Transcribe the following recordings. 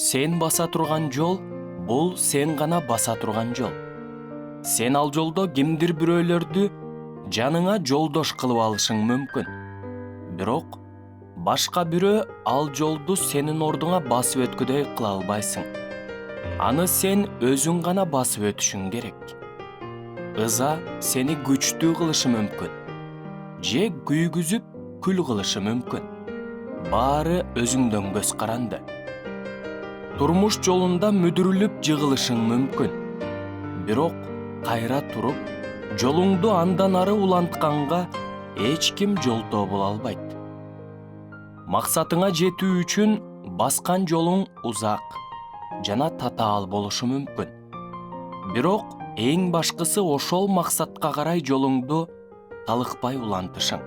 Сен баса турган жол бул сен гана баса турган жол. Сен ал жолдо кимдир бирөөлөрдү жаныңа жолдош кылып алышың мүмкүн. Бирок башка бирөө ал жолду сенин ордуңа басып өткүдөй кыла албайсың. Аны сен өзүң гана басып өтүшүң керек. Ыза сени күчтүү кылышы мүмкүн. Же күйгүзүп күл кылышы мүмкүн. Баары өзүңдөн көз каранды. Турмуш жолунда мүдүрүлүп жыгылышың мүмкүн. Бирок кайра туруп, жолуңду андан ары улантканга эч ким жолтоо боло албайт. Максатыңа жетүү үчүн баскан жолуң узак жана татаал болушу мүмкүн. Бирок эң башкысы ошол максатка карай жолуңду талыкпай улантышың.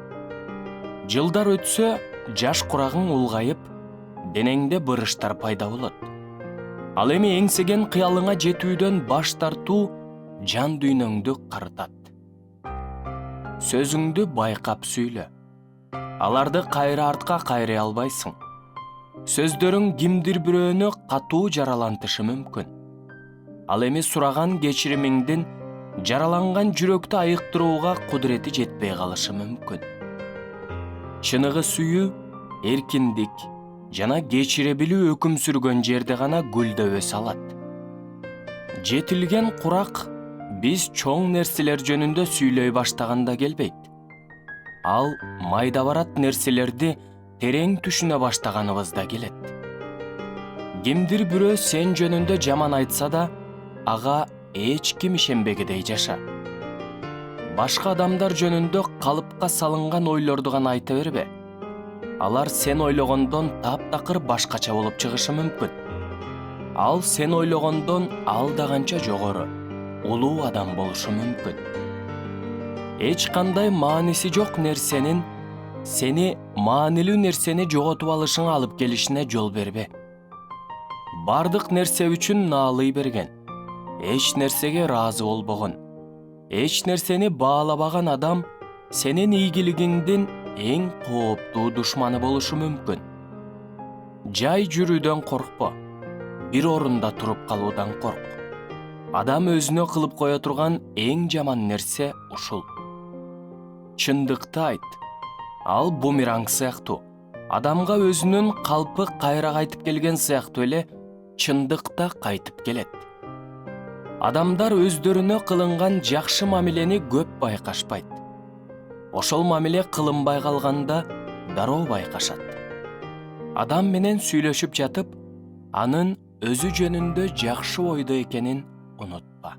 Жылдар өтсө, жаш курагың улгайып, денеңде бырыштар пайда болот. Ал эми эңсеген кыялыңа жетүүдөн баш тартуу жан дүйнөңдү карытат. Сөзүңдү байкап сүйлө. Аларды кайра артка кайрый албайсың. Сөздөрүң кимдир бирөөнү катуу жаралантышы мүмкүн. Ал эми сураган кечиримиңдин жараланган жүрөктү айыктырууга кудурети жетпей калышы мүмкүн. Чыныгы сүйүү, эркиндик жана кечире билүү өкүм сүргөн жерде гана гүлдөп өсө алат. Жетилген курак биз чоң нерселер жөнүндө сүйлөй баштаганда келбейт. Ал майда барат нерселерди терең түшүнө баштаганыбызда келет. Кимдир бирөө сен жөнүндө жаман айтса да, ага эч ким ишенбегидей жаша. Башка адамдар жөнүндө калыпка салынган ойлорду гана айта бербе. Алар сен ойлогондон таптакыр башкача болуп чыгышы мүмкүн. Ал сен ойлогондон алда канча жогору, улуу адам болушу мүмкүн. Эч кандай мааниси жок нерсенин сени маанилүү нерсени жоготуп алышыңа алып келишине жол бербе. Бардык нерсе үчүн наалый берген, эч нерсеге ыраазы болбогон, эч нерсени баалабаган адам сенин ийгилигиңдин эң кооптуу душманы болушу мүмкүн. Жай жүрүүдөн коркпо, бир орунда туруп калуудан корк. Адам өзүнө кылып кое турган эң жаман нерсе ушул. Чындыкты айт. Ал бумеранг сыяктуу. Адамга өзүнүн калпы кайра кайтып келген сыяктуу эле чындык да кайтып келет. Адамдар өздөрүнө кылынган жакшы мамилени көп байкашпайт. Ошол мамиле кылынбай калганда дароо байкашат. Адам менен сүйлөшүп жатып, анын өзү жөнүндө жакшы ойдо экенин унутпа.